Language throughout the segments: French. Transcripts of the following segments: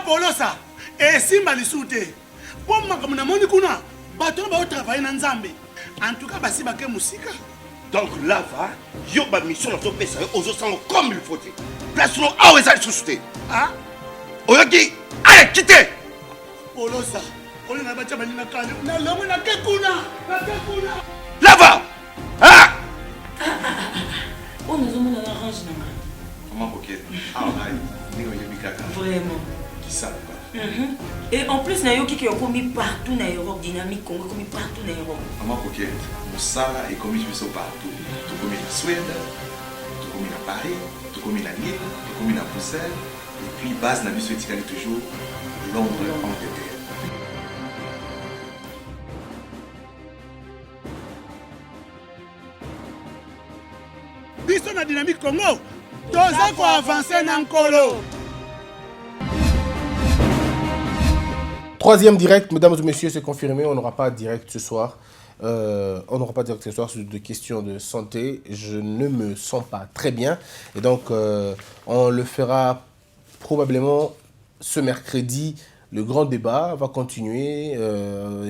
Polosa, et Simba Lissoute. Pour moi, comme on a kuna, bateau va travailler dans Zambé. En tout cas, Basi Baké Moussika. Donc là, va, yo ba mission dans ton pays, aux autres comme il faut. Place nous à où est-ce société. Ah? Oyaki, allez, quittez. Polosa, on est là-bas, on est là-bas, Là-bas. Ah! On nous a mis dans la range. Comment ok? Ah, vraiment. Qui ça? Et en plus, il y a qui ont commis partout dans l'Europe, dynamique, Congo, commis partout dans l'Europe. Comment ok? Moussala est commis partout. Tout commis en Suède, tout commis à Paris, tout commis à Lille, tout commis à Bruxelles. Et puis, base n'a vu toujours Londres, Angleterre. Biso na dynamique Congo, toza ko avancer na nkolo. Troisième direct, mesdames et messieurs, c'est confirmé, on n'aura pas direct ce soir. On n'aura pas direct ce soir sur des questions de santé. Je ne me sens pas très bien. Et donc, on le fera probablement ce mercredi. Le grand débat va continuer.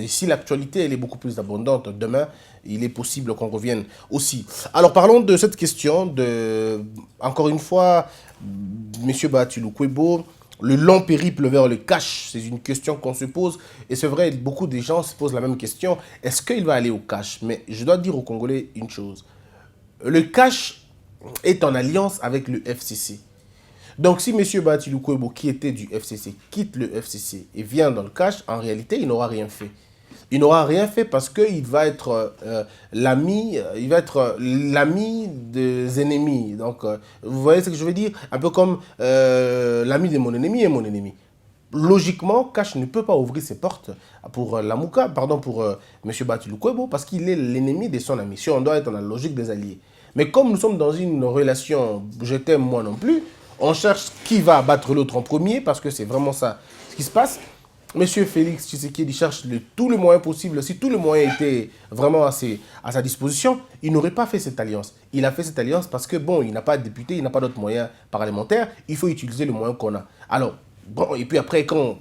Et si l'actualité elle est beaucoup plus abondante demain, il est possible qu'on revienne aussi. Alors parlons de cette question de, encore une fois, M. Bahati Lukwebo, le long périple vers le cash. C'est une question qu'on se pose. Et c'est vrai, beaucoup de gens se posent la même question. Est-ce qu'il va aller au cash? Mais je dois dire aux Congolais une chose. Le cash est en alliance avec le FCC. Donc, si M. Bahati Lukwebo, qui était du FCC, quitte le FCC et vient dans le cash, en réalité, il n'aura rien fait. Il n'aura rien fait parce qu'il va être l'ami des ennemis. Donc, vous voyez ce que je veux dire? Un peu comme l'ami de mon ennemi est mon ennemi. Logiquement, Cash ne peut pas ouvrir ses portes pour pour M. Bahati Lukwebo parce qu'il est l'ennemi de son ami. Si on doit être dans la logique des alliés. Mais comme nous sommes dans une relation je t'aime moi non plus, on cherche qui va abattre l'autre en premier parce que c'est vraiment ça ce qui se passe. Monsieur Félix Tshisekedi cherche tout le moyen possible. Si tout le moyen était vraiment à sa disposition, il n'aurait pas fait cette alliance. Il a fait cette alliance parce que, bon, il n'a pas de député, il n'a pas d'autres moyens parlementaires. Il faut utiliser le moyen qu'on a. Alors, bon, et puis après, quand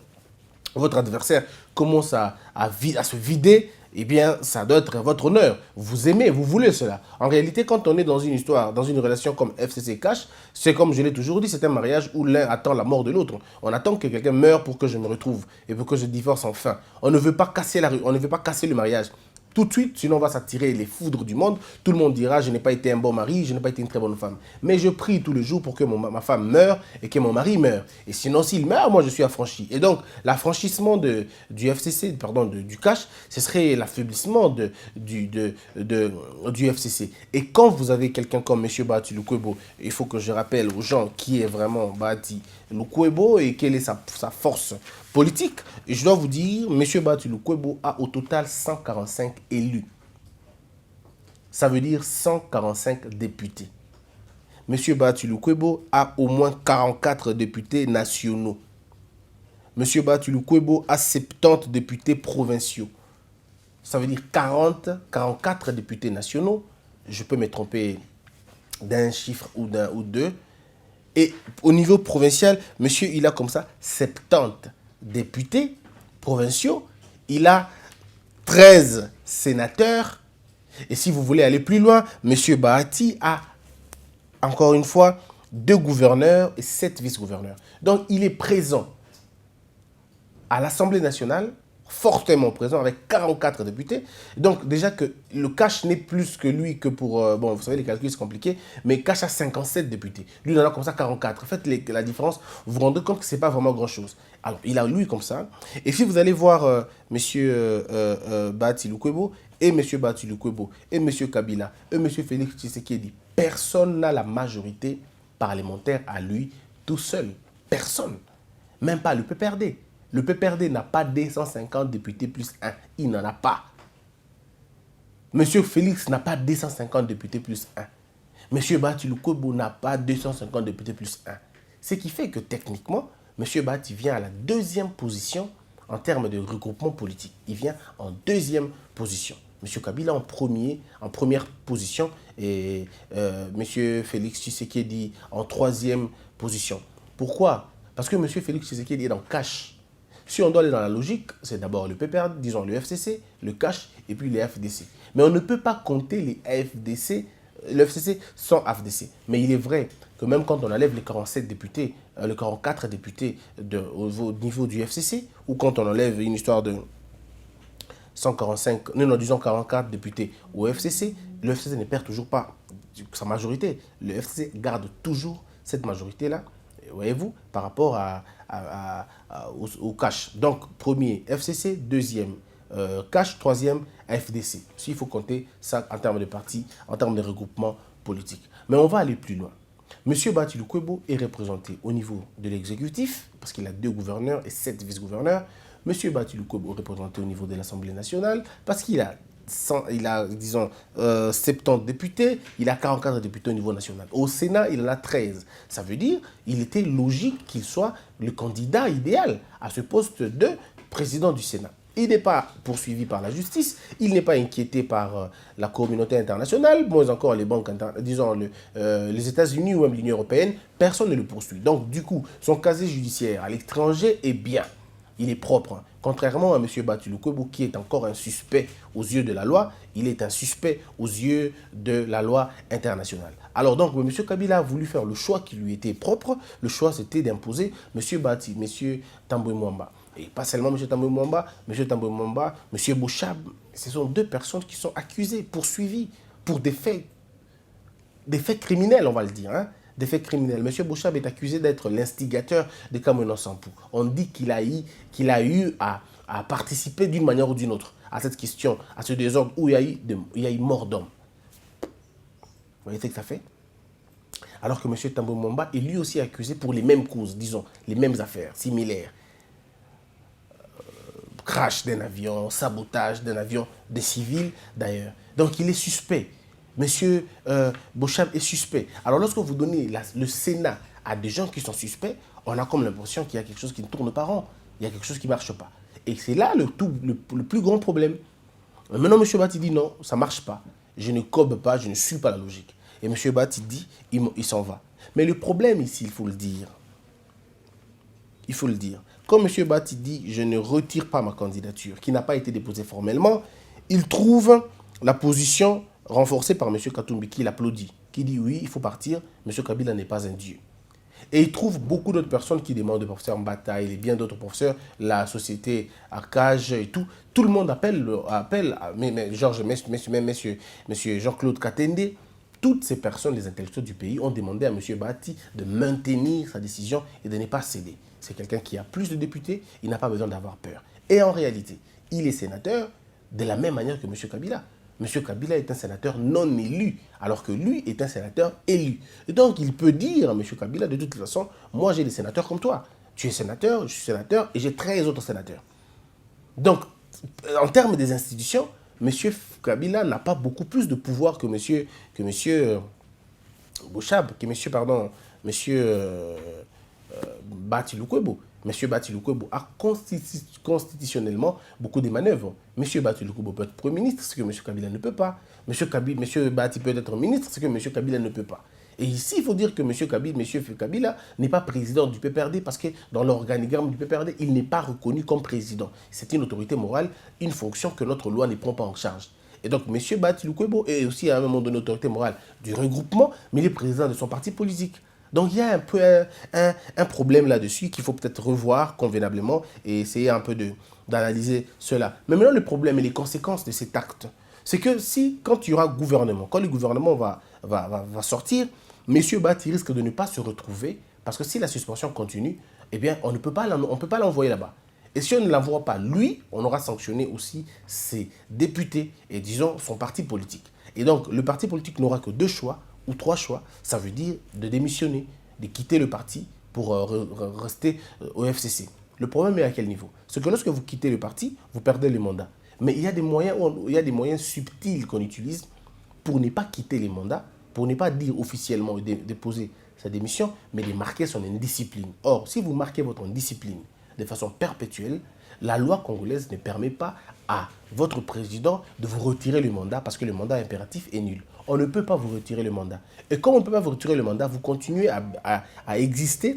votre adversaire commence à se vider, eh bien, ça doit être votre honneur. Vous aimez, vous voulez cela. En réalité, quand on est dans une histoire, dans une relation comme FCC Cash, c'est comme je l'ai toujours dit, c'est un mariage où l'un attend la mort de l'autre. On attend que quelqu'un meure pour que je me retrouve et pour que je divorce enfin. On ne veut pas casser on ne veut pas casser le mariage tout de suite, sinon on va s'attirer les foudres du monde. Tout le monde dira, je n'ai pas été un bon mari, je n'ai pas été une très bonne femme. Mais je prie tous les jours pour que ma femme meure et que mon mari meure. Et sinon, s'il meurt, moi je suis affranchi. Et donc, l'affranchissement du FCC, du cash, ce serait l'affaiblissement du FCC. Et quand vous avez quelqu'un comme M. Bahati Lukwebo, il faut que je rappelle aux gens qui est vraiment Bahati Lukwebo et quelle est sa force politique. Et je dois vous dire, M. Bahati Lukwebo a au total 145 élus. Ça veut dire 145 députés. M. Bahati Lukwebo a au moins 44 députés nationaux. M. Bahati Lukwebo a 70 députés provinciaux. Ça veut dire 44 députés nationaux. Je peux me tromper d'un chiffre ou deux. Et au niveau provincial, monsieur, il a comme ça 70 députés provinciaux. Il a 13 sénateurs. Et si vous voulez aller plus loin, monsieur Bahati a, encore une fois, 2 gouverneurs et 7 vice-gouverneurs. Donc, il est présent à l'Assemblée nationale, fortement présent avec 44 députés. Donc déjà que le Cash n'est plus que lui que pour... bon, vous savez, les calculs, c'est compliqué, mais Cash a 57 députés. Lui, il en a comme ça 44. En fait, la différence, vous vous rendez compte que ce n'est pas vraiment grand-chose. Alors, il a lui comme ça. Et si vous allez voir monsieur Bahati Lukwebo, et monsieur Bahati Lukwebo, et monsieur Kabila, et monsieur Félix Tshisekedi, personne n'a la majorité parlementaire à lui tout seul. Personne. Même pas le PPRD. Le PPRD n'a pas 250 députés plus 1. Il n'en a pas. Monsieur Félix n'a pas 250 députés plus 1. Monsieur Bahati Lukwebo n'a pas 250 députés plus 1. Ce qui fait que techniquement, monsieur Bahati vient à la 2e position en termes de regroupement politique. Il vient en 2e position. Monsieur Kabila en première position et monsieur Félix Tshisekedi en 3e position. Pourquoi ? Parce que M. Félix Tshisekedi est dans cash. Si on doit aller dans la logique, c'est d'abord le PPRD, disons le FCC, le cash et puis les FDC. Mais on ne peut pas compter les FDC, le FCC sans FDC. Mais il est vrai que même quand on enlève les 47 députés, les 44 députés au niveau du FCC, ou quand on enlève une histoire de 145, non, disons 44 députés au FCC, le FCC ne perd toujours pas sa majorité. Le FCC garde toujours cette majorité-là, voyez-vous, par rapport au cash. Donc, premier FCC, deuxième cash, troisième FDC. S'il faut compter ça en termes de partis, en termes de regroupement politique. Mais on va aller plus loin. Monsieur Bati Lukwebo est représenté au niveau de l'exécutif, parce qu'il a 2 gouverneurs et 7 vice-gouverneurs. Monsieur Bati Lukwebo est représenté au niveau de l'Assemblée nationale, parce qu'il a disons, 70 députés, il a 44 députés au niveau national. Au Sénat, il en a 13. Ça veut dire qu'il était logique qu'il soit le candidat idéal à ce poste de président du Sénat. Il n'est pas poursuivi par la justice, il n'est pas inquiété par la communauté internationale, moins encore les banques, disons les États-Unis ou même l'Union européenne, personne ne le poursuit. Donc du coup, son casier judiciaire à l'étranger est bien. Il est propre. Hein. Contrairement à M. Bati Lukwebo, qui est encore un suspect aux yeux de la loi, il est un suspect aux yeux de la loi internationale. Alors donc, M. Kabila a voulu faire le choix qui lui était propre. Le choix, c'était d'imposer M. Bati, M. Tambwe Mwamba. Et pas seulement M. Tambwe Mwamba, M. Bouchab. Ce sont 2 personnes qui sont accusées, poursuivies pour des faits criminels, on va le dire. Hein. Des faits criminels. M. Bouchab est accusé d'être l'instigateur de Kamwina Sampou. On dit qu'il a eu à participer d'une manière ou d'une autre à cette question, à ce désordre où il y a eu mort d'homme. Vous voyez ce que ça fait? Alors que M. Tambwe Mwamba est lui aussi accusé pour les mêmes causes, disons, les mêmes affaires, similaires. Crash d'un avion, sabotage d'un avion, des civils d'ailleurs. Donc il est suspect. Monsieur Bouchab est suspect. Alors lorsque vous donnez le Sénat à des gens qui sont suspects, on a comme l'impression qu'il y a quelque chose qui ne tourne pas rond. Il y a quelque chose qui ne marche pas. Et c'est là le plus grand problème. Maintenant, M. Bati dit non, ça ne marche pas. Je ne cobe pas, je ne suis pas la logique. Et M. Bati dit, il s'en va. Mais le problème ici, il faut le dire. Il faut le dire. Quand M. Bati dit, je ne retire pas ma candidature, qui n'a pas été déposée formellement, il trouve la position renforcée par M. Katumbi, qui l'applaudit, qui dit oui, il faut partir, M. Kabila n'est pas un dieu. Et il trouve beaucoup d'autres personnes qui demandent, le professeur Mbataï et bien d'autres professeurs, la société Arcage et tout. Tout le monde appelle M. Jean-Claude Katende. Toutes ces personnes, les intellectuels du pays, ont demandé à M. Bati de maintenir sa décision et de ne pas céder. C'est quelqu'un qui a plus de députés, il n'a pas besoin d'avoir peur. Et en réalité, il est sénateur de la même manière que M. Kabila. M. Kabila est un sénateur non élu, alors que lui est un sénateur élu. Et donc, il peut dire à M. Kabila, de toute façon, moi j'ai des sénateurs comme toi. Tu es sénateur, je suis sénateur, et j'ai 13 autres sénateurs. Donc, en termes des institutions, M. Kabila n'a pas beaucoup plus de pouvoir que M. Bouchab, que M. Bati Lukwebo. M. Bati Lukwebo a constitutionnellement beaucoup de manœuvres. M. Bati Lukwebo peut être Premier ministre, ce que M. Kabila ne peut pas. M. Bati peut être ministre, ce que M. Kabila ne peut pas. Et ici, il faut dire que M. Kabila n'est pas président du PPRD parce que dans l'organigramme du PPRD, il n'est pas reconnu comme président. C'est une autorité morale, une fonction que notre loi ne prend pas en charge. Et donc, M. Bati Lukwebo est aussi à un moment donné autorité morale du regroupement, mais il est président de son parti politique. Donc, il y a un peu un problème là-dessus qu'il faut peut-être revoir convenablement et essayer un peu d'analyser cela. Mais maintenant, le problème et les conséquences de cet acte, c'est que quand il y aura gouvernement, quand le gouvernement va sortir, M. Bati risque de ne pas se retrouver parce que si la suspension continue, eh bien, on ne peut pas l'envoyer là-bas. Et si on ne l'envoie pas lui, on aura sanctionné aussi ses députés et disons son parti politique. Et donc, le parti politique n'aura que 2 choix ou 3 choix. Ça veut dire de démissionner, de quitter le parti pour rester au FCC. Le problème est à quel niveau? C'est que lorsque vous quittez le parti, vous perdez le mandat. Mais il y a des moyens subtils qu'on utilise pour ne pas quitter les mandats, pour ne pas dire officiellement déposer sa démission, mais de marquer son indiscipline. Or, si vous marquez votre indiscipline de façon perpétuelle, la loi congolaise ne permet pas à votre président de vous retirer le mandat parce que le mandat impératif est nul. On ne peut pas vous retirer le mandat. Et comme on ne peut pas vous retirer le mandat, vous continuez à exister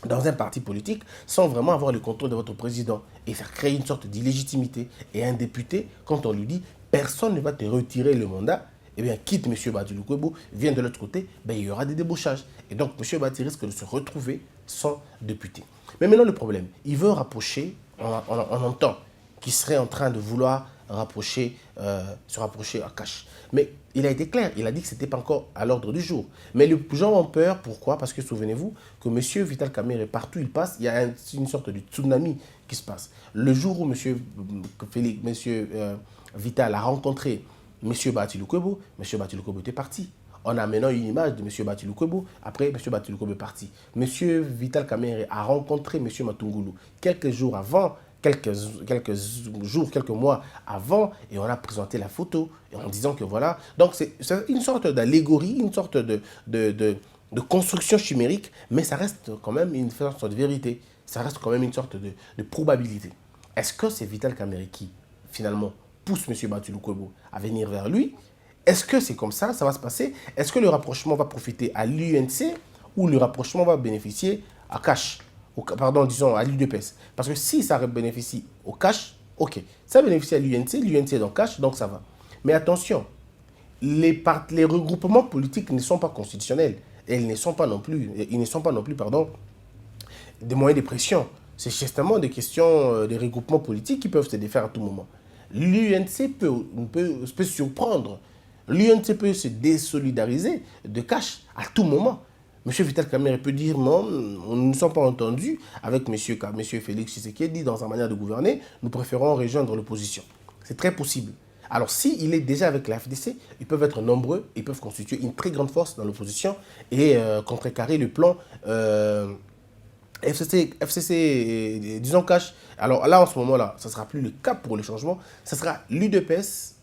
dans un parti politique sans vraiment avoir le contrôle de votre président et faire créer une sorte d'illégitimité. Et un député, quand on lui dit personne ne va te retirer le mandat, eh bien quitte M. Bati Lukwebo, viens de l'autre côté, ben, il y aura des débauchages. Et donc M. Bati risque de se retrouver sans député. Mais maintenant le problème, il veut rapprocher, on entend qu'il serait en train de vouloir se rapprocher à Cash. Mais il a été clair, il a dit que ce n'était pas encore à l'ordre du jour. Mais les gens ont peur, pourquoi? Parce que souvenez-vous que M. Vital Kamerhe, partout où il passe, il y a une sorte de tsunami qui se passe. Le jour où M. Vital a rencontré M. Bati Lukwebo, M. Bati Lukwebo était parti. On a maintenant une image de M. Bati Lukwebo, après M. Bati Lukwebo est parti. M. Vital Kamerhe a rencontré M. Matungulu quelques jours avant, quelques mois avant, et on a présenté la photo en disant que voilà. Donc c'est une sorte d'allégorie, une sorte de construction chimérique, mais ça reste quand même une sorte de vérité. Ça reste quand même une sorte de probabilité. Est-ce que c'est Vital Kamerhe qui, finalement, pousse M. Bati Lukwebo à venir vers lui? Est-ce que c'est comme ça va se passer? Est-ce que le rapprochement va profiter à l'UNC ou le rapprochement va bénéficier à Cash? Pardon, disons à l'UDPS. Parce que si ça bénéficie au Cash, ok. Ça bénéficie à l'UNC est dans Cash, donc ça va. Mais attention, les regroupements politiques ne sont pas constitutionnels. Et ils ne sont pas non plus, des moyens de pression. C'est justement des questions, des regroupements politiques qui peuvent se défaire à tout moment. L'UNC peut surprendre. L'UNC peut se désolidariser de Cash à tout moment. M. Vital Kamerhe peut dire non, nous ne sommes pas entendus avec M. Félix Tshisekedi dans sa manière de gouverner, nous préférons rejoindre l'opposition. C'est très possible. Alors s'il est déjà avec la FDC, ils peuvent être nombreux, ils peuvent constituer une très grande force dans l'opposition et contrecarrer le plan FCC, disons Cash. Alors là, en ce moment-là, ce ne sera plus le cap pour le changement, ce sera l'UDPS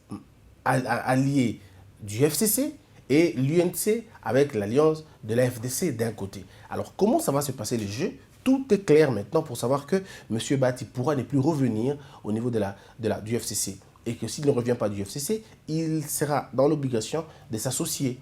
allié du FCC et l'UNC avec l'alliance de la FDC d'un côté. Alors comment ça va se passer le jeu? Tout est clair maintenant pour savoir que M. Bati pourra ne plus revenir au niveau du FCC. Et que s'il ne revient pas du FCC, il sera dans l'obligation de s'associer.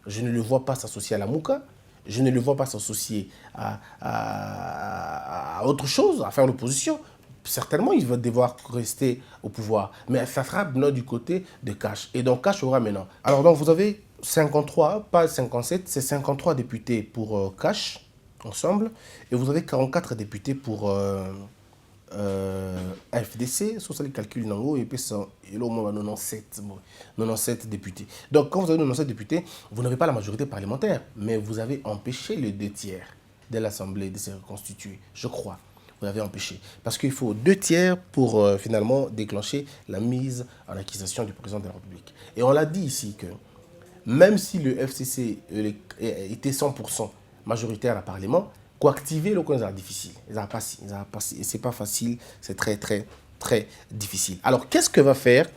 Je ne le vois pas s'associer à la Mouka, je ne le vois pas s'associer à autre chose, à faire l'opposition. Certainement, il va devoir rester au pouvoir. Mais ça sera maintenant du côté de Cash. Et donc, Cash aura maintenant. Alors, donc, vous avez 53, pas 57, c'est 53 députés pour Cash, ensemble. Et vous avez 44 députés pour FDC. Sur ça, les calculs en haut, et puis ça, et là, au moins, 97 députés. Donc, quand vous avez 97 députés, vous n'avez pas la majorité parlementaire, mais vous avez empêché les 2 tiers de l'Assemblée de se reconstituer, je crois. Vous avez empêché. Parce qu'il faut 2 tiers pour finalement déclencher la mise en accusation du président de la République. Et on l'a dit ici que même si le FCC était 100% majoritaire au Parlement, coactiver le coin, c'est difficile. C'est pas facile, c'est très, très, très difficile. Alors, qu'est-ce que va faire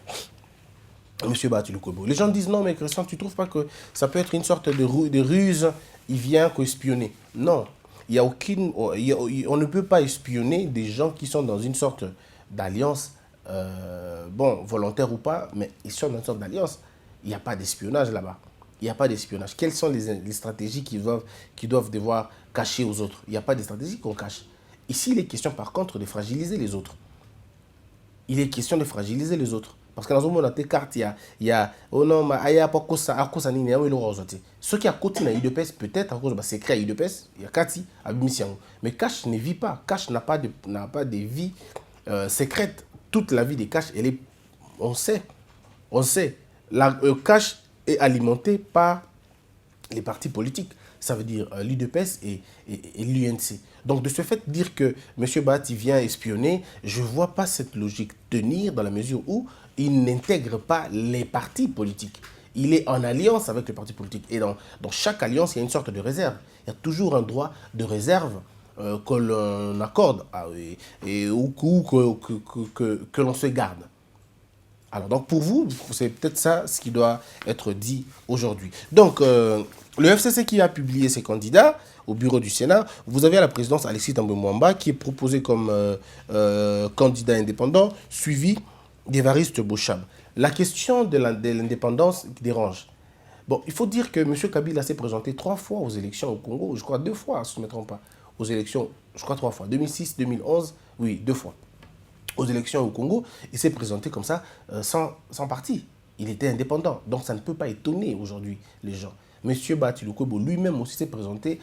M. Bati Lukwebo? Les gens disent non, mais Christian, tu ne trouves pas que ça peut être une sorte de ruse? Il vient qu'espionner. Non. Il y a aucune, on ne peut pas espionner des gens qui sont dans une sorte d'alliance, bon, volontaire ou pas, mais ils sont dans une sorte d'alliance. Il n'y a pas d'espionnage là-bas. Il n'y a pas d'espionnage. Quelles sont les stratégies qu'ils doivent devoir cacher aux autres? Il n'y a pas de stratégie qu'on cache. Ici, il est question par contre de fragiliser les autres. Il est question de fragiliser les autres. Parce que dans un monde, dans tes cartes, il y a oh non, il y a pas ça, ceux qui a côté dans l'UDPS, peut-être à cause de secret à l'UDPS, il y a Kati, à Bimisiango. Mais Cash ne vit pas. Cash n'a pas de vie secrète. Toute la vie de Cash, elle est, on sait. Cash est alimenté par les partis politiques. Ça veut dire l'UDPS et l'UNC. Donc, de ce fait, dire que M. Bati vient espionner, je ne vois pas cette logique tenir dans la mesure où il n'intègre pas les partis politiques. Il est en alliance avec les partis politiques. Et dans chaque alliance, il y a une sorte de réserve. Il y a toujours un droit de réserve que l'on accorde ou que l'on se garde. Alors, donc, pour vous, c'est peut-être ça ce qui doit être dit aujourd'hui. Donc, le FCC qui a publié ses candidats au bureau du Sénat, vous avez à la présidence Alexis Thambwe Mwamba qui est proposé comme candidat indépendant, suivi d'Évariste Bochab. La question de l'indépendance dérange. Bon, il faut dire que M. Kabila s'est présenté 3 fois aux élections au Congo, je crois 2 fois, si je ne me trompe pas, aux élections, je crois 3 fois, 2006, 2011, oui, 2 fois. Aux élections au Congo, il s'est présenté comme ça, sans parti. Il était indépendant. Donc ça ne peut pas étonner aujourd'hui les gens. Monsieur Bati Lukwebo lui-même aussi s'est présenté,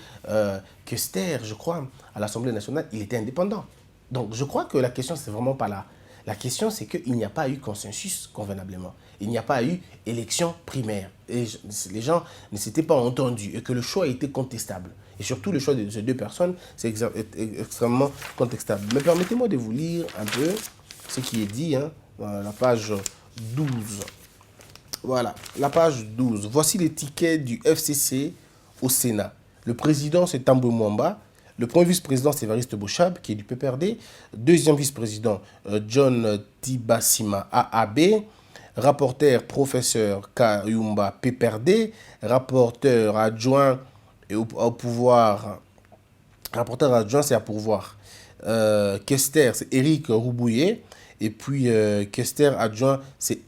Kester, je crois, à l'Assemblée nationale, il était indépendant. Donc je crois que la question, c'est vraiment pas là. La question, c'est qu'il n'y a pas eu consensus convenablement. Il n'y a pas eu élection primaire. Et les gens ne s'étaient pas entendus et que le choix a été contestable. Et surtout, le choix de ces 2 personnes, c'est extrêmement contestable. Mais permettez-moi de vous lire un peu ce qui est dit, hein, la page 12. Voilà, la page 12. Voici les tickets du FCC au Sénat. Le président, c'est Tambwe Mwamba. Le premier vice-président, c'est Évariste Bochab, qui est du PPRD. Deuxième vice-président, John Tibasima, AAB. Rapporteur, professeur Kayumba, PPRD. Rapporteur adjoint au pouvoir. Rapporteur adjoint, c'est à pourvoir. Kester, c'est Éric Roubouillet. Et puis, Kester adjoint, c'est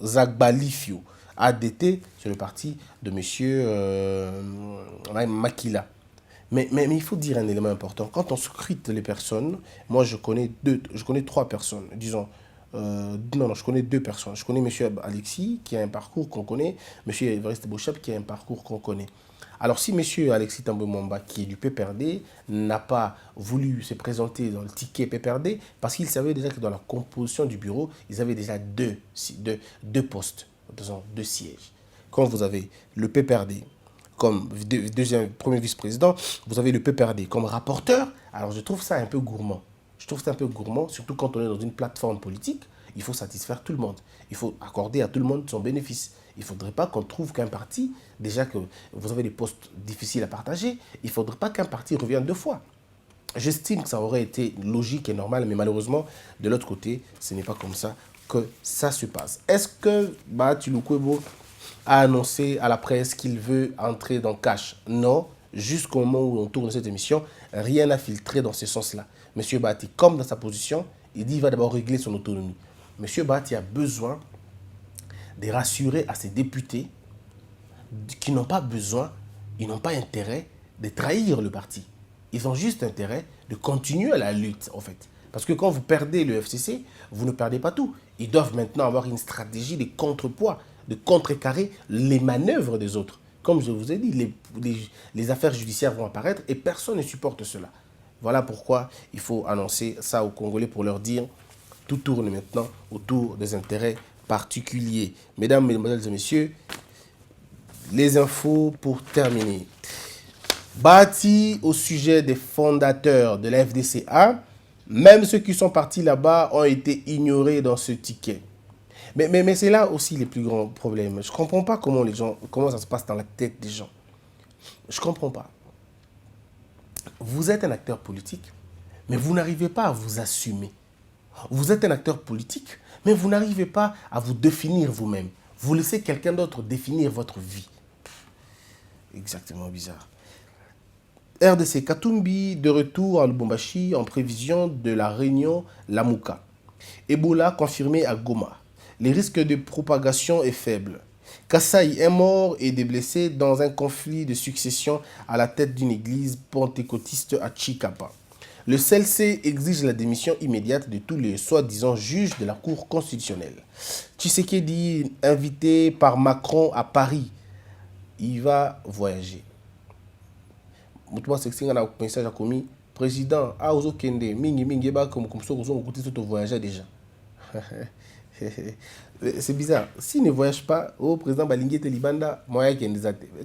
Zagbalifio. ADT, c'est le parti de M. Makila. Mais il faut dire un élément important. Quand on scrute les personnes, moi je connais 3 personnes, disons. Non, je connais 2 personnes. Je connais M. Alexis, qui a un parcours qu'on connaît, M. Évariste Bochab, qui a un parcours qu'on connaît. Alors si M. Alexis Tambwe Mwamba, qui est du PPRD, n'a pas voulu se présenter dans le ticket PPRD, parce qu'il savait déjà que dans la composition du bureau, ils avaient déjà deux postes, disons 2 sièges. Quand vous avez le PPRD comme premier vice-président, vous avez le PPRD comme rapporteur, alors je trouve ça un peu gourmand. Je trouve ça un peu gourmand, surtout quand on est dans une plateforme politique, il faut satisfaire tout le monde. Il faut accorder à tout le monde son bénéfice. Il ne faudrait pas qu'on trouve qu'un parti, déjà que vous avez des postes difficiles à partager, il ne faudrait pas qu'un parti revienne 2 fois. J'estime que ça aurait été logique et normal, mais malheureusement, de l'autre côté, ce n'est pas comme ça que ça se passe. Est-ce que Bati Lukwebo a annoncé à la presse qu'il veut entrer dans Cash? Non, jusqu'au moment où on tourne cette émission, rien n'a filtré dans ce sens-là. Monsieur Bati, comme dans sa position, il dit qu'il va d'abord régler son autonomie. Monsieur Bati a besoin de rassurer à ses députés qui n'ont pas besoin, ils n'ont pas intérêt de trahir le parti. Ils ont juste intérêt de continuer la lutte, en fait. Parce que quand vous perdez le FCC, vous ne perdez pas tout. Ils doivent maintenant avoir une stratégie de contrepoids, de contrecarrer les manœuvres des autres. Comme je vous ai dit, les affaires judiciaires vont apparaître et personne ne supporte cela. Voilà pourquoi il faut annoncer ça aux Congolais pour leur dire tout tourne maintenant autour des intérêts particuliers. Mesdames, mesdemoiselles et messieurs, les infos pour terminer. Bati au sujet des fondateurs de la FDCA, même ceux qui sont partis là-bas ont été ignorés dans ce ticket. Mais c'est là aussi les plus grands problèmes. Je ne comprends pas comment ça se passe dans la tête des gens. Je ne comprends pas. Vous êtes un acteur politique, mais vous n'arrivez pas à vous assumer. Vous êtes un acteur politique, mais vous n'arrivez pas à vous définir vous-même. Vous laissez quelqu'un d'autre définir votre vie. Exactement bizarre. RDC Katumbi de retour à Lubumbashi en prévision de la réunion Lamuka. Ebola confirmé à Goma. Les risques de propagation est faible. Kassai, un mort et des blessés dans un conflit de succession à la tête d'une église pentecôtiste à Chikapa. Le CLC exige la démission immédiate de tous les soi-disant juges de la Cour constitutionnelle. Tshisekedi, invité par Macron à Paris, il va voyager. Moi, c'est un message à commis. Président, Aozo Kende, Mingi, comme ça, vous avez voyagé déjà. C'est bizarre. S'il ne voyage pas, président Balingi Telibanda,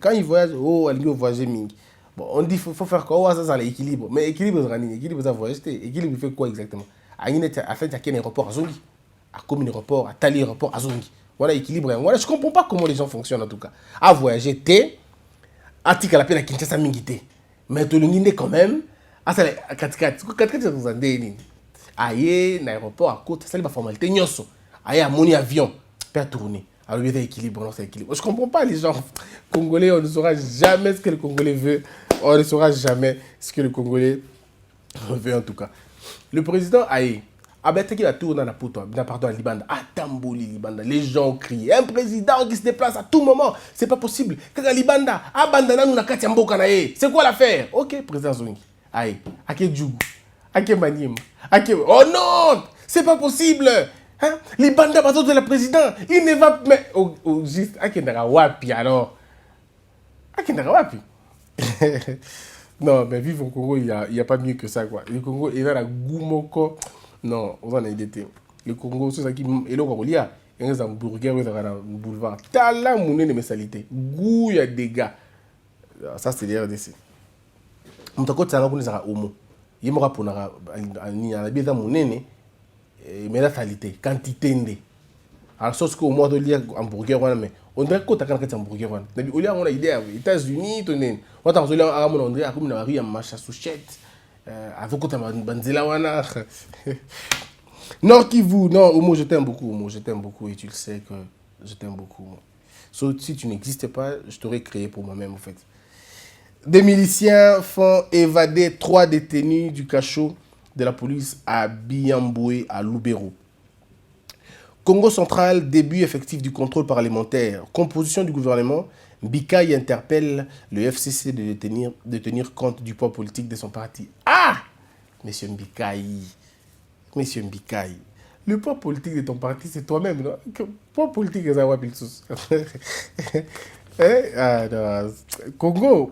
quand il voyage, Alingi voyager Mingi. Bon, on dit qu'il faut faire quoi? Ça, c'est l'équilibre. Mais l'équilibre, ça voyage. L'équilibre, il fait quoi exactement? À fait, il y a un aéroport à Zongi. À Commune aéroport, à Tali aéroport à Zongi. Voilà l'équilibre. Voilà, je ne comprends pas comment les gens fonctionnent en tout cas. À voyager, à tika la peine à Kinshasa Mingi. Mais tout le monde quand même. Ah, c'est à 4-4, aïe, l'aéroport à côte, c'est la formalité. Nyoso. Aïe, à mon avion. Pas tourner. Alors, il y a équilibre, non, c'est équilibre. Je ne comprends pas les gens congolais. On ne saura jamais ce que le Congolais veut. On ne saura jamais ce que le Congolais veut, en tout cas. Le président Aïe Abete qui a tourné dans la poto, pardon, à Libanda. Ah, Tamboli, Libanda. Les gens ont crié. Un président qui se déplace à tout moment. C'est pas possible. Kaka Libanda, Abandana nous na kati mboka na ye. C'est quoi l'affaire? Ok, président Zongi. Aïe, Ake Djougou, Ake Maniam, Ake. Oh non! C'est pas possible! Hein? Libanda, bateau de la présidente, il ne va. Mais, juste, Ake Narawapi alors. Ake Narawapi. Non, mais vivre au Congo, il n'y a pas mieux que ça, quoi. Le Congo, il a la goumoko. Non, on va aider. Le Congo, c'est ça qui est là, il y a un hamburger, il y a un boulevard. Tala mouné de mes salités. Goût, il y a des gars. Ça, c'est les RDC. On t'a dit que ça a homo. Il y a un rapport à la bière mouné, mais la qualité, quantité. Alors, sauf qu'au mois de lire hamburger, on dirait que tu as un hamburger. On a idée, aux États-Unis, on a dit que tu as un machin souchette. Avec que tu as un banzela. Nord Kivu, non, Omo, je t'aime beaucoup, Omo, je t'aime beaucoup et tu le sais que je t'aime beaucoup. So, si tu n'existais pas, je t'aurais créé pour moi-même, en fait. Des miliciens font évader 3 détenus du cachot de la police à Biamboué, à Lubero. Congo central, début effectif du contrôle parlementaire. Composition du gouvernement, Bikaï interpelle le FCC de tenir compte du poids politique de son parti. Ah! Monsieur Mbikaï, le poids politique de ton parti, c'est toi-même, non? Le poids politique de Zawa Pilsus. Congo,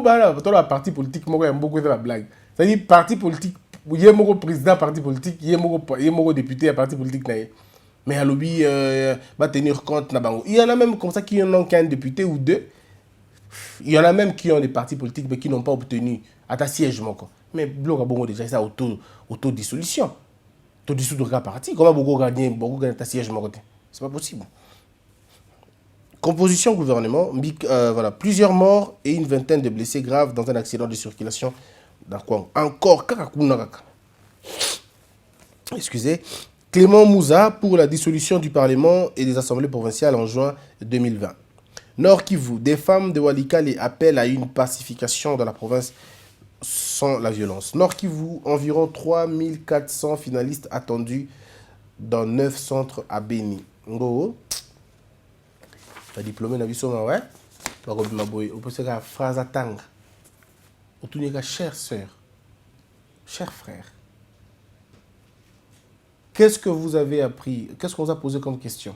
bah, toi, la parti politique, moi, j'aime beaucoup de la blague. C'est-à-dire, parti politique, il y a un président parti politique, il y a un député à parti politique. Mais à l'objet, va tenir compte. Il y en a même comme ça qui n'ont qu'un député ou deux. Il y en a même qui ont des partis politiques mais qui n'ont pas obtenu à ta siège. Mais Bloc a bon déjà ça auto-dissolution. Auto-dissoudre un parti. Comment beaucoup gagner ta siège? C'est pas possible. Composition gouvernement, voilà, plusieurs morts et une vingtaine de blessés graves dans un accident de circulation. Encore, excusez, Clément Mouza pour la dissolution du Parlement et des assemblées provinciales en juin 2020. Nord Kivu, des femmes de Walikale appellent à une pacification dans la province sans la violence. Nord Kivu, environ 3400 finalistes attendus dans 9 centres à Beni. Ngo, tu as diplômé dans la ouais? On peut se faire phrase à tanga. Chère sœur, cher frère, qu'est-ce que vous avez appris? Qu'est-ce qu'on vous a posé comme question?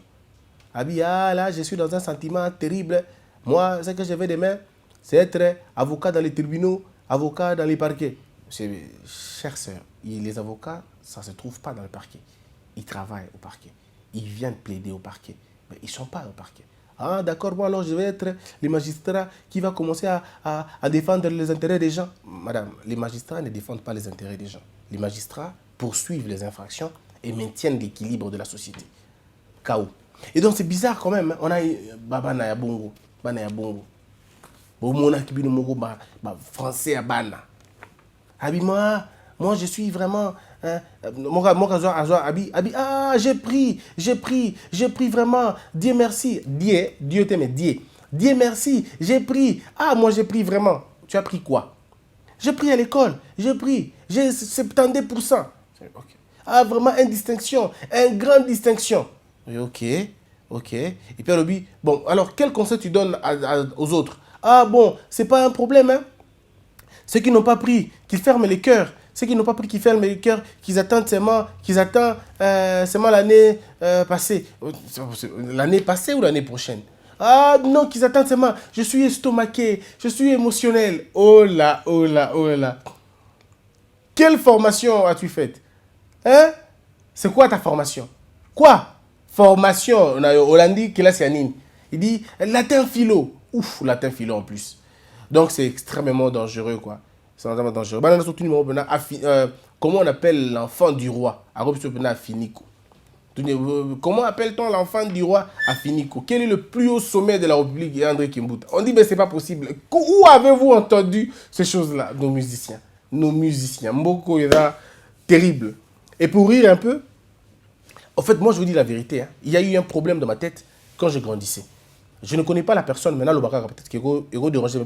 Ah là, je suis dans un sentiment terrible. Moi, ce que je vais demain, c'est être avocat dans les tribunaux, avocat dans les parquets. Chère sœur, les avocats, ça ne se trouve pas dans le parquet. Ils travaillent au parquet. Ils viennent plaider au parquet. Mais ils ne sont pas au parquet. Ah d'accord, bon alors je vais être le magistrat qui va commencer à défendre les intérêts des gens. Madame, les magistrats ne défendent pas les intérêts des gens. Les magistrats poursuivent les infractions et maintiennent l'équilibre de la société. K.O. Et donc c'est bizarre quand même. On a Bana ya Bongo. Bana ya Bongo. Bomona Kibino Mogo français à Bana. Moi je suis vraiment. J'ai pris vraiment. Dieu merci. Dieu t'aime, Dieu merci. J'ai pris. Ah, moi j'ai pris vraiment. Tu as pris quoi? J'ai pris à l'école. J'ai 70%. Okay. Ah, vraiment une distinction. Une grande distinction. Ok. Et puis alors, bon, alors quel conseil tu donnes aux autres? Ah bon, c'est pas un problème, hein. Ceux qui n'ont pas pris, qu'ils ferment les cœurs. Ceux qui n'ont pas pris, qu'ils ferment les cœurs, qu'ils attendent seulement l'année passée. L'année passée ou l'année prochaine? Ah non, qu'ils attendent seulement. Je suis estomaqué, je suis émotionnel. Oh là. Quelle formation as-tu faite? Hein? C'est quoi ta formation? Quoi? Formation, on a Hollandi, qui est Yanine. Il dit latin philo. Ouf, latin philo en plus. Donc c'est extrêmement dangereux, quoi. C'est vraiment dangereux. Comment on appelle l'enfant du roi? Comment appelle-t-on l'enfant du roi à Finiko? Quel est le plus haut sommet de la République? André Kimbuta. On dit, mais c'est pas possible. Où avez-vous entendu ces choses-là? Nos musiciens. Mboko est là, terrible. Et pour rire un peu, en fait, moi je vous dis la vérité. Hein, il y a eu un problème dans ma tête quand je grandissais. Je ne connais pas la personne, maintenant le bakara peut-être qu'il est dérangé, mais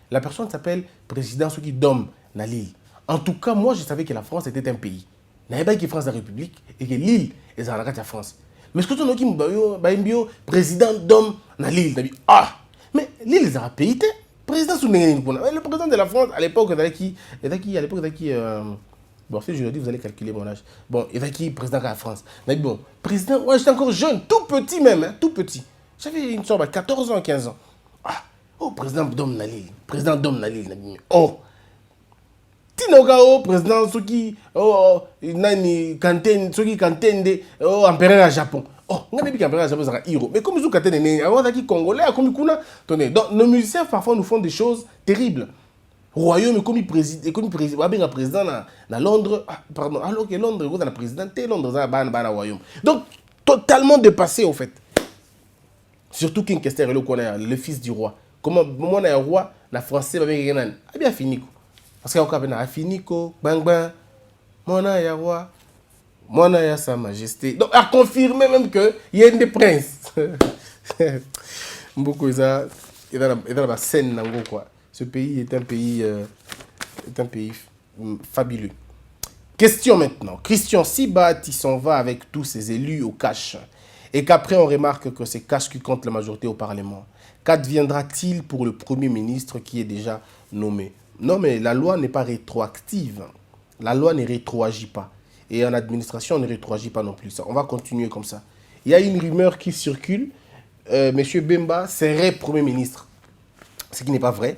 la personne s'appelle président Soki Dom Nalil. En tout cas, moi je savais que la France était un pays. n'avait pas qui France la République et que l'île est dans la carte de France. Mais ce que tu as dit, président d'homme dans l'île, ah, mais l'île est un pays, président sous le président de la France à l'époque, bon, si je le dis, vous allez calculer mon âge. Bon, il y a qui président de la France. Mais bon, président, ouais, j'étais encore jeune, tout petit même, hein, tout petit. J'avais une sorte de 14 ans, 15 ans. Ah, oh, président d'homme dans l'île, président d'homme dans l'île. Oh, Tinogao, président, ceux qui, nani, kanten, ceux qui kanten, empereur à Japon. Oh, on a dit qu'empereur à Japon, c'est un héros. Mais comme ils ont kanten, on a dit congolais, comme kuna, tenez. Donc, nos musiciens, parfois, nous font des choses terribles. Royaume, comme président, président dans Londres, pardon, alors que Londres, vous avez un président, Londres, vous avez un royaume. Donc, totalement dépassé, au fait. Surtout qu'une question, le fils du roi. Comment, moi, on a un roi, la français, va bien fini. Parce qu'on a fini, bang bang, mon a roi, mon a sa majesté. Donc, à confirmer même qu'il y a des princes. Beaucoup, il y a la scène, quoi. Ce pays est un pays fabuleux. Question maintenant. Christian, si Bahati s'en va avec tous ses élus au cash, et qu'après on remarque que c'est cash qui compte la majorité au Parlement, qu'adviendra-t-il pour le Premier ministre qui est déjà nommé? Non, mais la loi n'est pas rétroactive. La loi ne rétroagit pas. Et en administration, on ne rétroagit pas non plus. On va continuer comme ça. Il y a une rumeur qui circule. Monsieur Bemba serait Premier ministre. Ce qui n'est pas vrai.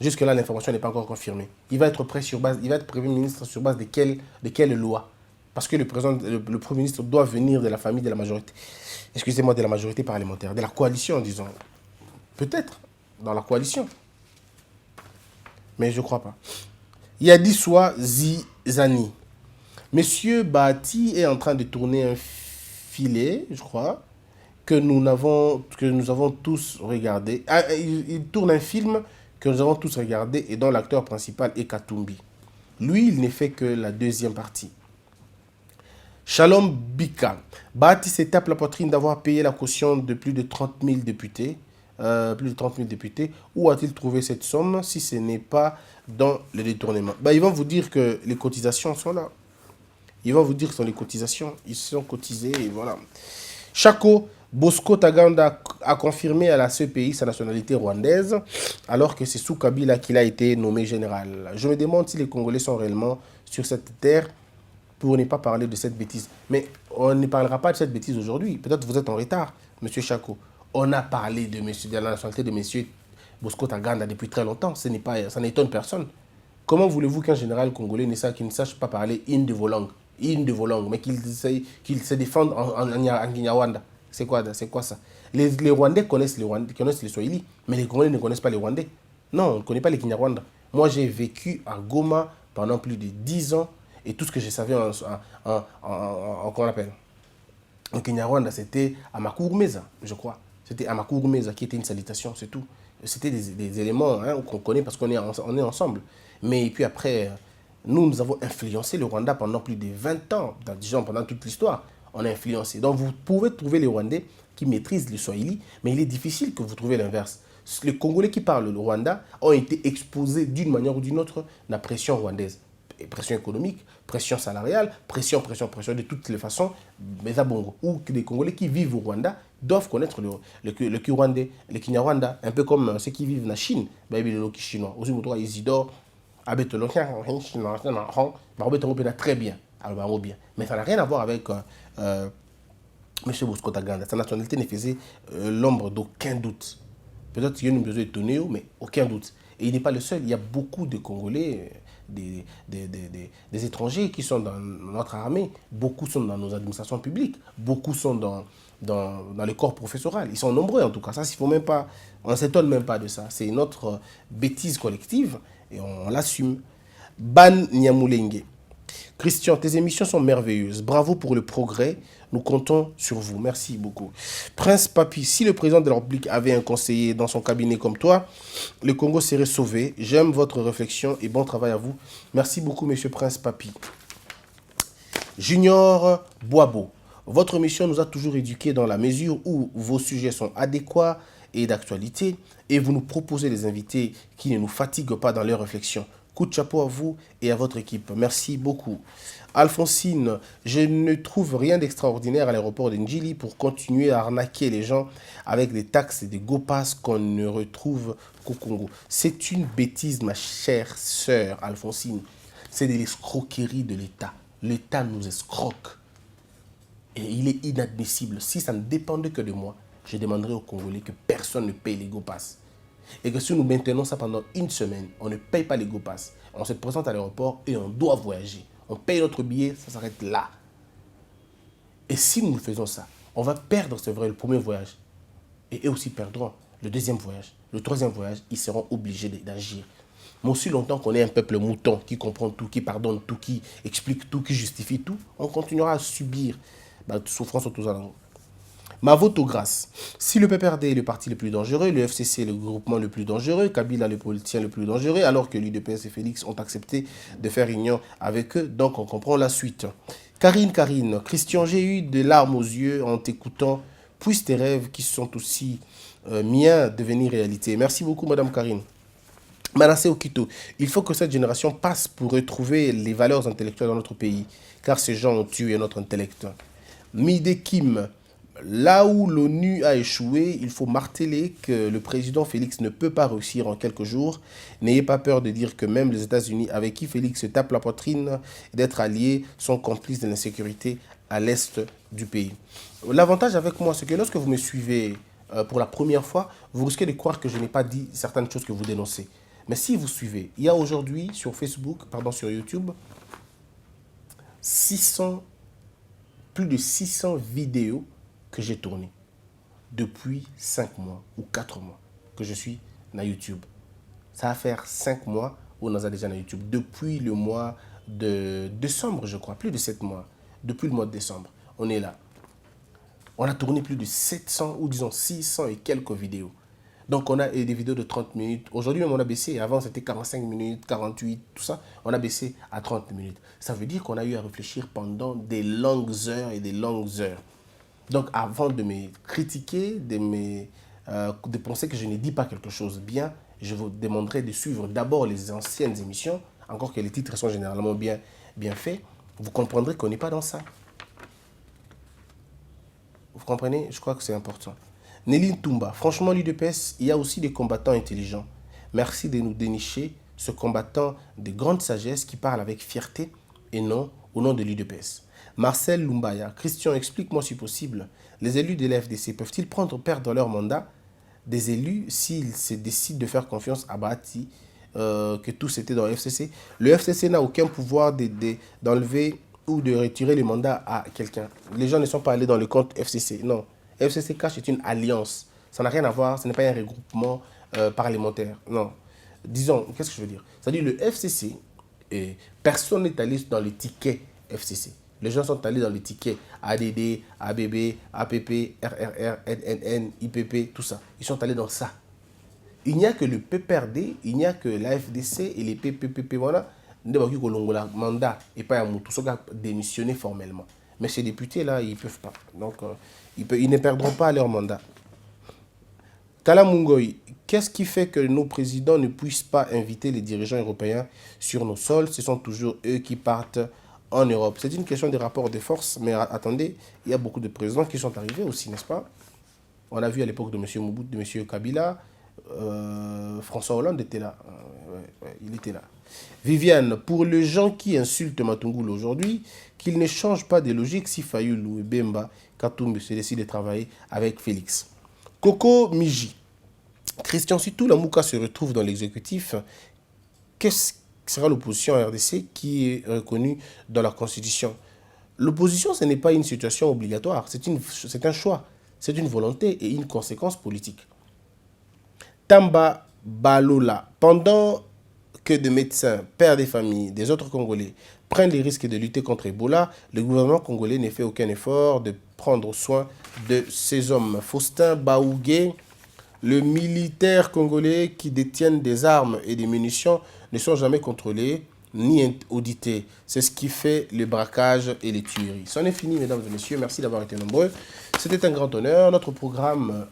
Jusque-là, l'information n'est pas encore confirmée. Il va être Premier ministre sur base de quelle loi? Parce que le Premier ministre doit venir de la famille de la majorité. Excusez-moi, de la majorité parlementaire, de la coalition, disons. Peut-être, dans la coalition. Mais je ne crois pas. Il y a 10 fois Zizani. Monsieur Bahati est en train de tourner un filet, je crois, que nous avons tous regardé. Il tourne un film que nous avons tous regardé et dont l'acteur principal est Katumbi. Lui, il n'est fait que la deuxième partie. Shalom Bika. Bahati se tape la poitrine d'avoir payé la caution de plus de 30 000 députés. Où a-t-il trouvé cette somme si ce n'est pas dans le détournement? Ils vont vous dire que les cotisations sont là. Ils vont vous dire que ce sont les cotisations. Ils sont cotisés et voilà. Chako Bosco Taganda a confirmé à la CPI sa nationalité rwandaise, alors que c'est sous Kabila qu'il a été nommé général. Je me demande si les Congolais sont réellement sur cette terre pour ne pas parler de cette bêtise. Mais on ne parlera pas de cette bêtise aujourd'hui. Peut-être vous êtes en retard, monsieur Chako. On a parlé de la nationalité de monsieur Bosco Taganda depuis très longtemps. Ça n'étonne personne. Comment voulez-vous qu'un général congolais ne sache pas parler une de vos langues, mais qu'il se défende en Kinyarwanda? C'est quoi ça? Les Rwandais connaissent les Swahili, mais les Congolais ne connaissent pas les Rwandais. Non, on ne connaît pas les Kinyarwanda. Moi, j'ai vécu à Goma pendant plus de 10 ans, et tout ce que je savais comment on appelle, en Kinyarwanda, c'était Amakurumeza, je crois. C'était Amakurumeza qui était une salutation, c'est tout. C'était des éléments qu'on connaît parce qu'on est ensemble. Mais puis après, nous avons influencé le Rwanda pendant plus de 20 ans, disons pendant toute l'histoire. On a influencé. Donc vous pouvez trouver les Rwandais qui maîtrisent le Swahili, mais il est difficile que vous trouviez l'inverse. Les Congolais qui parlent le Rwanda ont été exposés d'une manière ou d'une autre à la pression rwandaise. Pression économique, pression salariale, pression de toutes les façons, mais à Bongo. Ou que les Congolais qui vivent au Rwanda doivent connaître le Kinyarwanda, le Kinyarwanda, un peu comme ceux qui vivent en Chine, le chinois. Aussi, vous trouvez Isidore, très bien. Mais ça n'a rien à voir avec M. Bosco Taganda. Sa nationalité ne faisait l'ombre d'aucun doute. Peut-être qu'il y a une besoin étonnée, mais aucun doute. Et il n'est pas le seul. Il y a beaucoup de Congolais, des étrangers qui sont dans notre armée. Beaucoup sont dans nos administrations publiques. Beaucoup sont dans le corps professoral. Ils sont nombreux en tout cas. Ça, on ne s'étonne même pas de ça. C'est notre bêtise collective et on l'assume. Ban Nyamulenge. Christian, tes émissions sont merveilleuses. Bravo pour le progrès. Nous comptons sur vous. Merci beaucoup. Prince Papi, si le président de la République avait un conseiller dans son cabinet comme toi, le Congo serait sauvé. J'aime votre réflexion et bon travail à vous. Merci beaucoup, monsieur Prince Papi. Junior Boabo, votre mission nous a toujours éduqués dans la mesure où vos sujets sont adéquats et d'actualité et vous nous proposez des invités qui ne nous fatiguent pas dans leurs réflexions. Coup de chapeau à vous et à votre équipe. Merci beaucoup. Alphonsine, je ne trouve rien d'extraordinaire à l'aéroport de Njili pour continuer à arnaquer les gens avec des taxes et des go-pass qu'on ne retrouve qu'au Congo. C'est une bêtise, ma chère sœur Alphonsine. C'est de l'escroquerie de l'État. L'État nous escroque. Et il est inadmissible. Si ça ne dépendait que de moi, je demanderais aux Congolais que personne ne paye les go-pass. Et que si nous maintenons ça pendant une semaine, on ne paye pas les go-pass. On se présente à l'aéroport et on doit voyager. On paye notre billet, ça s'arrête là. Et si nous faisons ça, on va perdre, c'est vrai, le premier voyage. Et eux aussi perdront le deuxième voyage. Le troisième voyage, ils seront obligés d'agir. Mais aussi longtemps qu'on est un peuple mouton qui comprend tout, qui pardonne tout, qui explique tout, qui justifie tout, on continuera à subir la souffrance aux alentours. Ma vote aux grâces. Si le PPRD est le parti le plus dangereux, le FCC est le groupement le plus dangereux, Kabila le politicien le plus dangereux, alors que l'UDPS et Félix ont accepté de faire union avec eux, donc on comprend la suite. Karine, Christian, j'ai eu des larmes aux yeux en t'écoutant. Puissent tes rêves qui sont aussi miens devenir réalité. Merci beaucoup, Madame Karine. Manassé Okito, il faut que cette génération passe pour retrouver les valeurs intellectuelles dans notre pays, car ces gens ont tué notre intellect. Mide Kim, là où l'ONU a échoué, il faut marteler que le président Félix ne peut pas réussir en quelques jours. N'ayez pas peur de dire que même les États-Unis, avec qui Félix se tape la poitrine, d'être alliés, sont complices de l'insécurité à l'est du pays. L'avantage avec moi, c'est que lorsque vous me suivez pour la première fois, vous risquez de croire que je n'ai pas dit certaines choses que vous dénoncez. Mais si vous suivez, il y a aujourd'hui sur sur YouTube, plus de 600 vidéos que j'ai tournées depuis 5 mois ou 4 mois que je suis dans YouTube. Ça va faire 5 mois où on est déjà dans YouTube. Depuis le mois de décembre, je crois, plus de 7 mois. Depuis le mois de décembre, on est là. On a tourné plus de 700 ou disons 600 et quelques vidéos. Donc on a des vidéos de 30 minutes. Aujourd'hui même on a baissé. Avant c'était 45 minutes, 48, tout ça. On a baissé à 30 minutes. Ça veut dire qu'on a eu à réfléchir pendant des longues heures et des longues heures. Donc avant de me critiquer, de penser que je ne dis pas quelque chose bien, je vous demanderai de suivre d'abord les anciennes émissions, encore que les titres sont généralement bien faits. Vous comprendrez qu'on n'est pas dans ça. Vous comprenez? Je crois que c'est important. Néline Toumba, franchement, l'UDPS, il y a aussi des combattants intelligents. Merci de nous dénicher ce combattant de grande sagesse qui parle avec fierté et non au nom de l'UDPS. Marcel Lumbaya, Christian, explique-moi si possible, les élus de l'FDC peuvent-ils perdre leur mandat des élus s'ils se décident de faire confiance à Bati, que tous étaient dans le FCC? Le FCC n'a aucun pouvoir d'enlever ou de retirer le mandat à quelqu'un. Les gens ne sont pas allés dans le compte FCC, non. FCC Cash est une alliance. Ça n'a rien à voir, ce n'est pas un regroupement parlementaire. Non. Disons, qu'est-ce que je veux dire? C'est-à-dire le FCC, personne n'est allé dans le ticket FCC. Les gens sont allés dans le ticket ADD, ABB, APP, RRR, NNN, IPP, tout ça. Ils sont allés dans ça. Il n'y a que le PPRD, il n'y a que la FDC et les PPPP, voilà. Mandat et pas tout ça a démissionné formellement. Mais ces députés-là, ils ne peuvent pas. Donc, ils ne perdront pas leur mandat. Kala Mungoy, qu'est-ce qui fait que nos présidents ne puissent pas inviter les dirigeants européens sur nos sols? Ce sont toujours eux qui partent en Europe. C'est une question des rapports de force, mais attendez, il y a beaucoup de présidents qui sont arrivés aussi, n'est-ce pas? On a vu à l'époque de M. Mobutu, de M. Kabila, François Hollande était là. Il était là. Viviane, pour les gens qui insultent Matungoul aujourd'hui, qu'ils ne changent pas de logique si Fayoulou et Bemba Katumbi se décident de travailler avec Félix. Coco Miji, Christian, si tout la Mouka se retrouve dans l'exécutif, qu'est-ce que sera l'opposition à RDC qui est reconnue dans la Constitution? L'opposition, ce n'est pas une situation obligatoire, c'est un choix, c'est une volonté et une conséquence politique. Tamba Balola, pendant que des médecins, pères des familles, des autres Congolais prennent les risques de lutter contre Ebola, le gouvernement congolais ne fait aucun effort de prendre soin de ces hommes. Faustin Baougé, le militaire congolais qui détiennent des armes et des munitions ne sont jamais contrôlés ni audités. C'est ce qui fait le braquage et les tueries. C'en est fini, mesdames et messieurs. Merci d'avoir été nombreux. C'était un grand honneur. Notre programme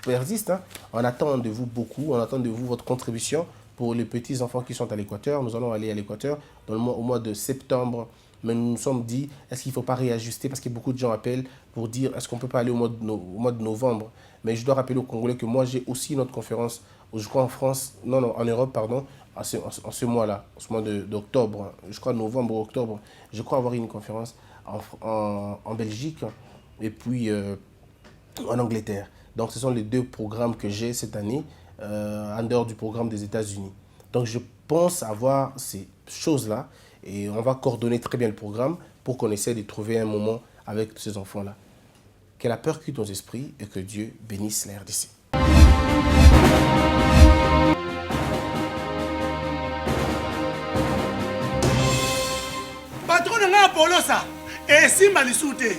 persiste. On attend de vous beaucoup. On attend de vous votre contribution pour les petits enfants qui sont à l'Équateur. Nous allons aller à l'Équateur au mois de septembre. Mais nous nous sommes dit, est-ce qu'il ne faut pas réajuster? Parce que beaucoup de gens appellent pour dire, est-ce qu'on ne peut pas aller au mois de novembre? Mais je dois rappeler aux Congolais que moi, j'ai aussi notre conférence, je crois en France, non, en Europe, pardon, en ce mois-là, en ce mois d'octobre, je crois novembre ou octobre. Je crois avoir une conférence en Belgique et puis en Angleterre. Donc, ce sont les 2 programmes que j'ai cette année, en dehors du programme des États-Unis. Donc, je pense avoir ces choses-là et on va coordonner très bien le programme pour qu'on essaie de trouver un moment avec ces enfants-là. Que la peur quitte nos esprits et que Dieu bénisse la RDC. Patron na nga polosa esimba lisute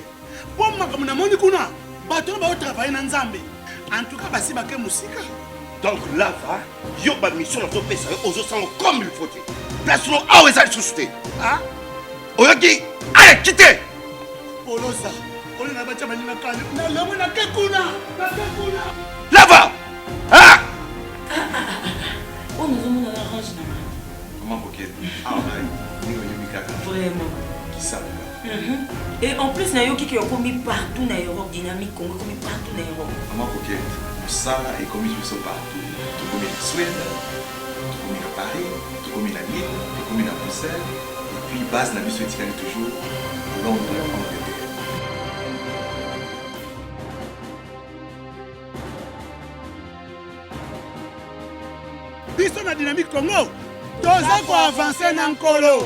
po makambo na moni kuna bato ba travailler na nzambe en tout cas basi bake musika. Donc là va yo ba mission na to pesa yo ozo sango comme il faut. Place no awe za susute. Ah Oyoki allez quitter. polosa oli na bacha bani na kale na lamu na kekuna Là va. Ah Oh, nous avons la range là. Comment coquette? Ah, bah, Vraiment. qui ça? Et en plus, nayo qui est commis partout dans l'Europe, dynamique Congo, commis partout dans l'Europe. Comment coquette? Ça est commis partout. Tout comme en Suède, tout comme à Paris, tout comme à Lille, tout comme à Bruxelles. Et puis, base la mission est toujours Londres, Angleterre. biso na dynamique Congo toza ko avancer na nkolo.